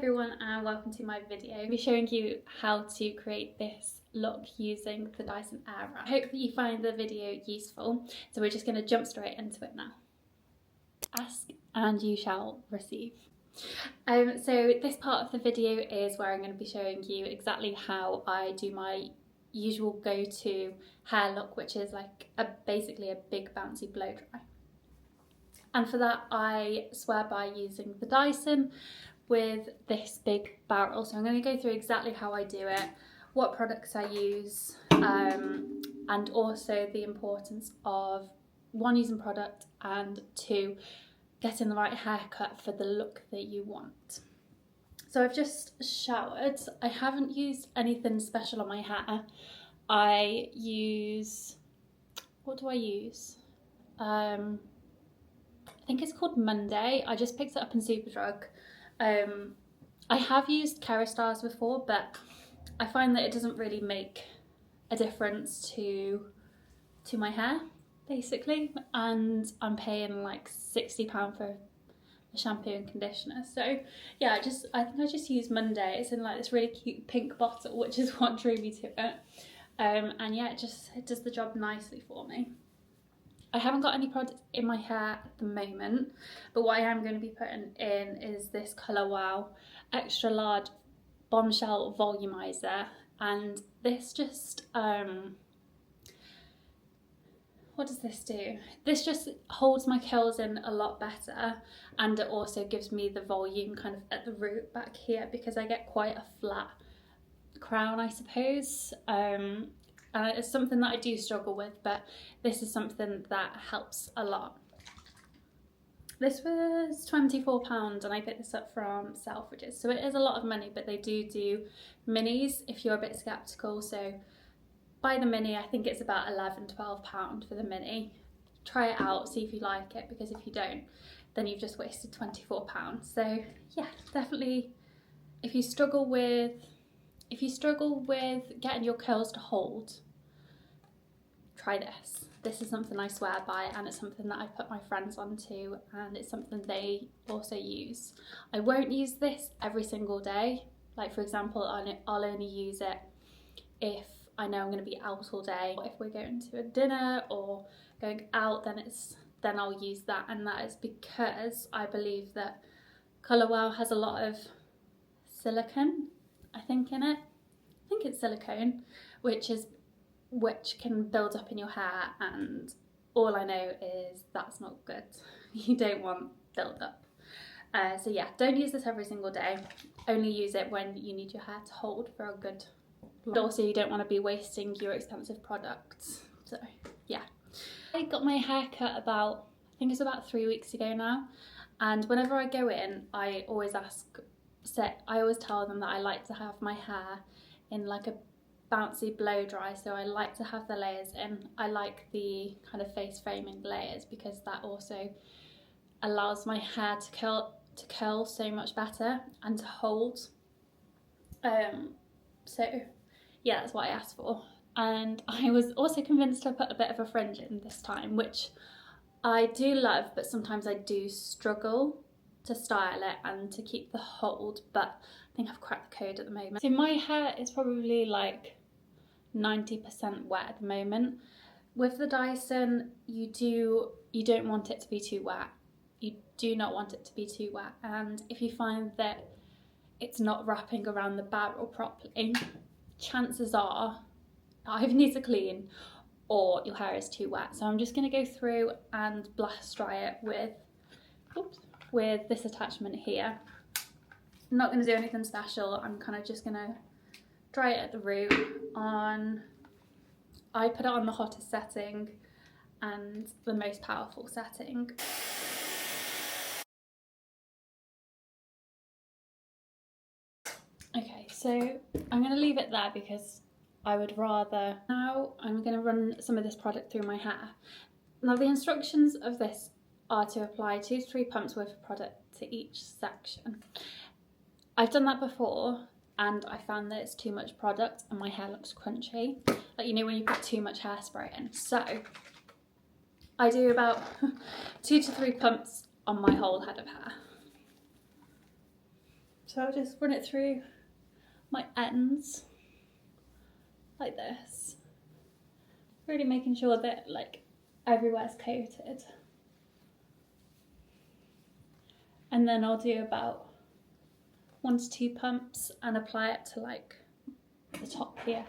everyone and welcome to my video. I'll be showing you how to create this look using the Dyson Airwrap. I hope that you find the video useful, so we're just going to jump straight into it now. Ask and you shall receive. So this part of the video is where I'm going to be showing you exactly how I do my usual go-to hair look, which is like basically a big bouncy blow dry. And for that I swear by using the Dyson with this big barrel. So I'm going to go through exactly how I do it, what products I use, and also the importance of one, using product, and two, getting the right haircut for the look that you want. So I've just showered. I haven't used anything special on my hair. I use, what do I use? I think it's called Monday. I just picked it up in Superdrug. I have used Kerastars before, but I find that it doesn't really make a difference to my hair, basically, and I'm paying like £60 for a shampoo and conditioner. So yeah, I think I just use Monday. It's in like this really cute pink bottle, which is what drew me to it. And yeah, it does the job nicely for me. I haven't got any product in my hair at the moment, but what I am going to be putting in is this Colour Wow extra large bombshell volumizer, and this just what does this do? This just holds my curls in a lot better, and it also gives me the volume kind of at the root back here, because I get quite a flat crown, I suppose. It's something that I do struggle with, but this is something that helps a lot. This was £24 and I picked this up from Selfridges, so it is a lot of money, but they do minis if you're a bit sceptical. So buy the mini. I think it's about £11–12 for the mini. Try it out, see if you like it, because if you don't, then you've just wasted £24. So yeah, definitely, if you struggle with getting your curls to hold, try this. This is something I swear by, and it's something that I put my friends onto, and it's something they also use. I won't use this every single day. Like, for example, I'll only use it if I know I'm going to be out all day. If we're going to a dinner or going out, then I'll use that, and that is because I believe that Colour Wow has a lot of silicone, I think, in it. I think it's silicone, which can build up in your hair, and all I know is that's not good. You don't want build up. So yeah, don't use this every single day. Only use it when you need your hair to hold for a good look. But also you don't want to be wasting your expensive products. So yeah. I got my hair cut I think it's about 3 weeks ago now, and whenever I go in, I always tell them that I like to have my hair in like a bouncy blow dry, so I like to have the layers in. I like the kind of face framing layers because that also allows my hair to curl so much better and to hold. So yeah, that's what I asked for. And I was also convinced to put a bit of a fringe in this time, which I do love, but sometimes I do struggle to style it and to keep the hold, but I think I've cracked the code at the moment. So my hair is probably like 90% wet at the moment. With the Dyson, you don't want it to be too wet. You do not want it to be too wet, and if you find that it's not wrapping around the barrel properly, chances are it either needs a clean or your hair is too wet. So I'm just going to go through and blast dry it with this attachment here. I'm not going to do anything special. I'm kind of just going to dry it at the root. I put it on the hottest setting and the most powerful setting. Okay, so I'm going to leave it there because I would rather. Now I'm going to run some of this product through my hair. Now the instructions of this are to apply 2 to 3 pumps worth of product to each section. I've done that before and I found that it's too much product and my hair looks crunchy, like, you know, when you put too much hairspray in. So I do about 2 to 3 pumps on my whole head of hair. So I'll just run it through my ends like this, really making sure that like everywhere's coated. And then I'll do about 1 to 2 pumps and apply it to like the top here.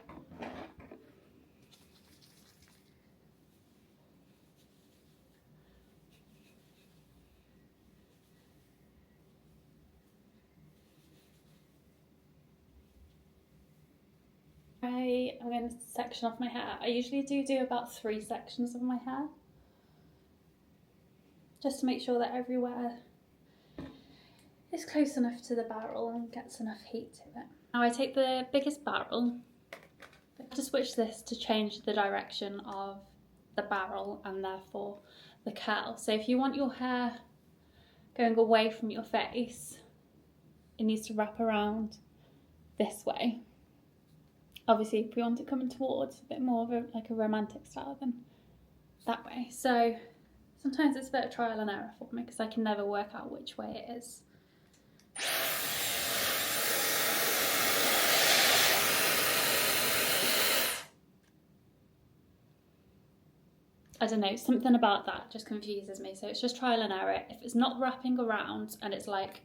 I'm going to section off my hair. I usually do about 3 sections of my hair, just to make sure that everywhere is close enough to the barrel and gets enough heat to it. Now I take the biggest barrel. I have to switch this to change the direction of the barrel and therefore the curl. So if you want your hair going away from your face, it needs to wrap around this way. Obviously, if we want it coming towards a bit more of like a romantic style, then that way. So sometimes it's a bit of trial and error for me because I can never work out which way it is. I don't know, something about that just confuses me. So it's just trial and error. If it's not wrapping around and it's like,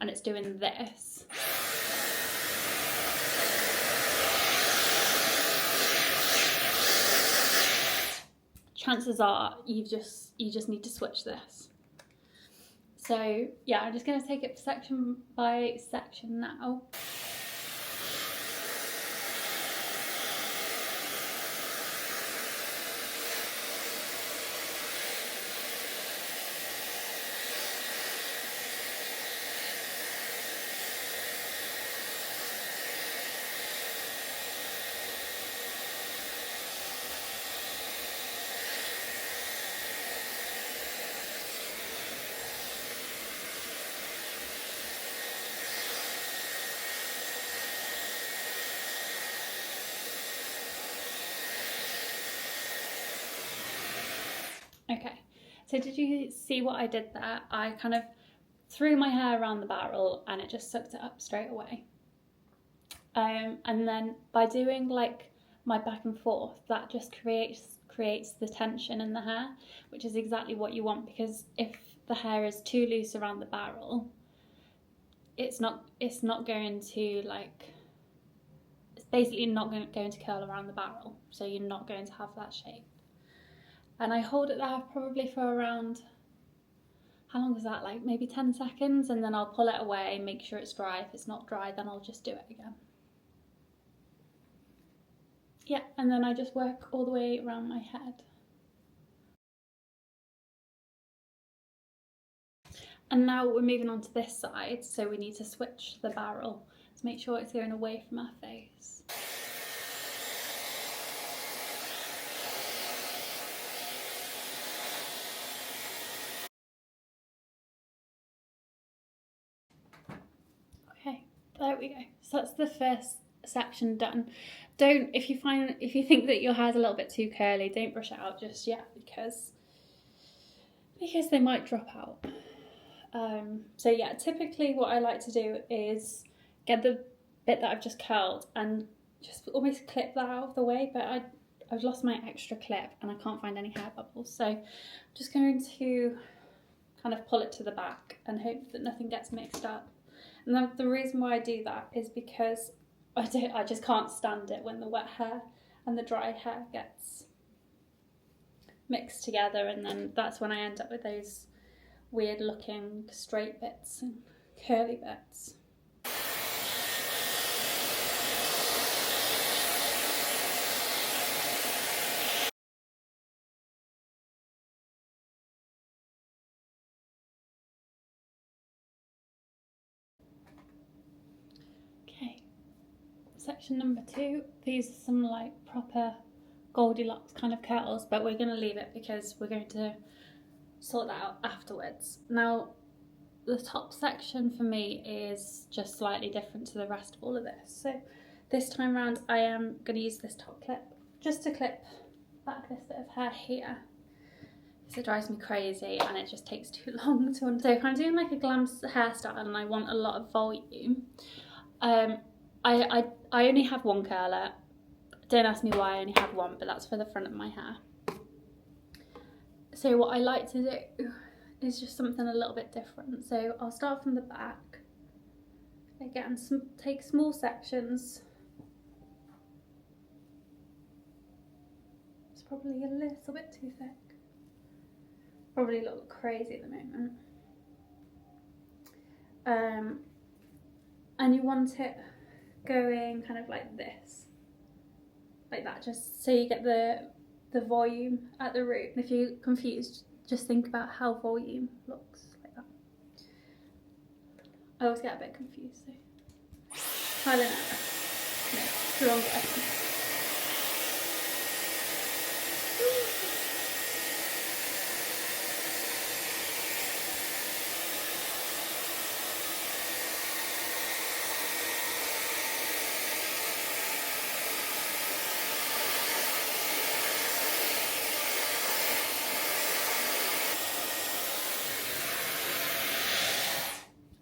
and it's doing this, chances are you just need to switch this. So yeah, I'm just going to take it section by section now. Okay, so did you see what I did there? I kind of threw my hair around the barrel and it just sucked it up straight away. And then by doing like my back and forth, that just creates the tension in the hair, which is exactly what you want, because if the hair is too loose around the barrel, it's not going to like, it's basically not going to curl around the barrel, so you're not going to have that shape. And I hold it there probably for around, how long was that, like maybe 10 seconds, and then I'll pull it away, make sure it's dry. If it's not dry, then I'll just do it again. Yeah, and then I just work all the way around my head. And now we're moving on to this side, so we need to switch the barrel to make sure it's going away from our face. Okay, there we go. So that's the first section done. If you think that your hair's a little bit too curly, don't brush it out just yet because they might drop out. So yeah, typically what I like to do is get the bit that I've just curled and just almost clip that out of the way, but I've lost my extra clip and I can't find any hair bubbles, so I'm just going to kind of pull it to the back and hope that nothing gets mixed up. And the reason why I do that is because I just can't stand it when the wet hair and the dry hair gets mixed together, and then that's when I end up with those weird looking straight bits and curly bits. Okay, section number 2. These are some like proper Goldilocks kind of curls, but we're going to leave it because we're going to sort that out afterwards. Now, the top section for me is just slightly different to the rest of all of this. So this time around I am going to use this top clip just to clip back this bit of hair here, So it drives me crazy and it just takes too long to undo. So if I'm doing like a glam hairstyle and I want a lot of volume, I only have one curler. Don't ask me why I only have one, but that's for the front of my hair. So what I like to do is just something a little bit different. So I'll start from the back. Again, take small sections. It's probably a little bit too thick. Probably look crazy at the moment. And you want it going kind of like this. Like that, just so you get the volume at the root. And if you're confused, just think about how volume looks like that. I always get a bit confused, so trial and error. No, it's the wrong way.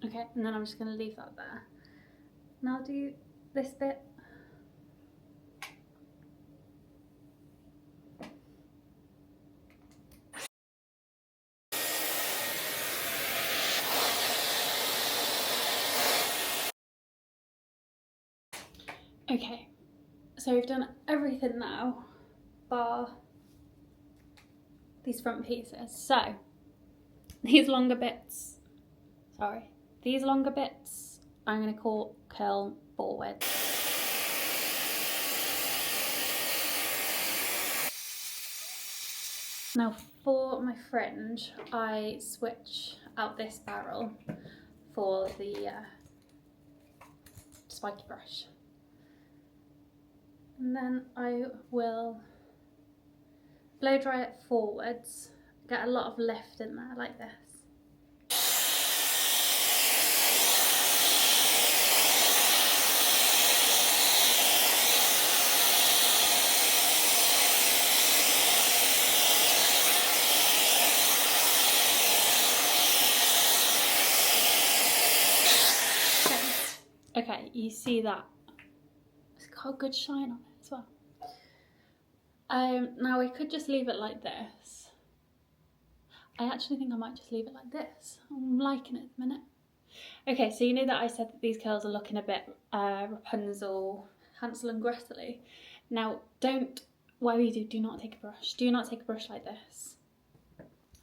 Okay, and then I'm just going to leave that there. Now I'll do this bit. Okay, so we've done everything now, bar these front pieces. So these longer bits, I'm going to curl forward. Now for my fringe, I switch out this barrel for the spiky brush. And then I will blow dry it forwards, get a lot of lift in there like this. Okay, you see that? It's got a good shine on it as well. Now we could just leave it like this. I actually think I might just leave it like this. I'm liking it at the minute. Okay, so you know that I said that these curls are looking a bit Rapunzel, Hansel and Gretel-y. Now whatever you do not take a brush. Do not take a brush like this.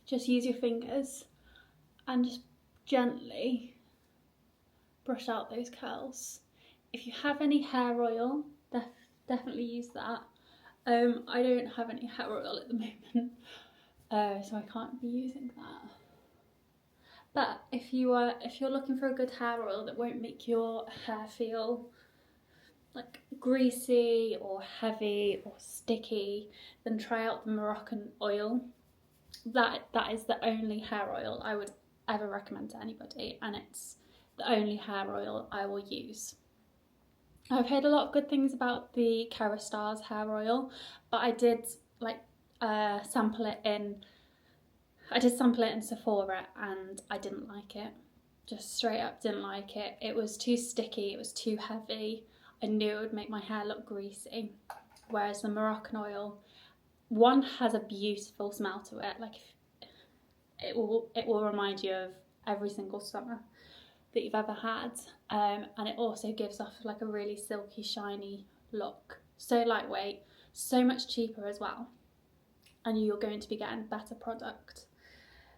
Just use your fingers and just gently brush out those curls. If you have any hair oil, definitely use that. I don't have any hair oil at the moment, so I can't be using that. But if you're looking for a good hair oil that won't make your hair feel like greasy or heavy or sticky, then try out the Moroccan oil. That is the only hair oil I would ever recommend to anybody, and it's the only hair oil I will use. I've heard a lot of good things about the Kerastars hair oil, but I did sample it in Sephora and I didn't like it. Just straight up didn't like it. It was too sticky, it was too heavy. I knew it would make my hair look greasy. Whereas the Moroccan oil, one, has a beautiful smell to it. Like it will remind you of every single summer that you've ever had, and it also gives off like a really silky, shiny look. So lightweight, so much cheaper as well, and you're going to be getting better product.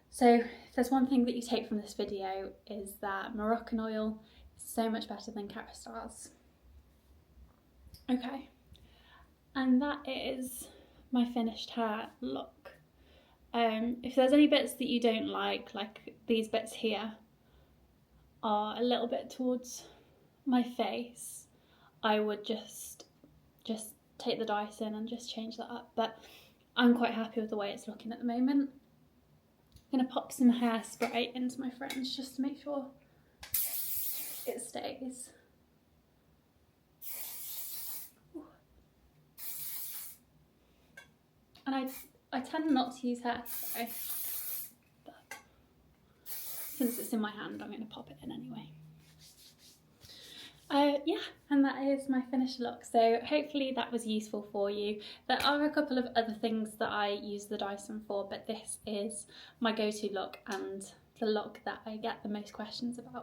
So if there's one thing that you take from this video, is that Moroccan oil is so much better than Kerastars. Okay, and that is my finished hair look. If there's any bits that you don't like these bits here are a little bit towards my face, I would just take the Dyson and just change that up, but I'm quite happy with the way it's looking at the moment. I'm going to pop some hairspray into my fringe just to make sure it stays. And I tend not to use hairspray, but since it's in my hand, I'm going to pop it in anyway. Yeah, and that is my finished look, so hopefully that was useful for you. There are a couple of other things that I use the Dyson for, but this is my go-to look and the look that I get the most questions about.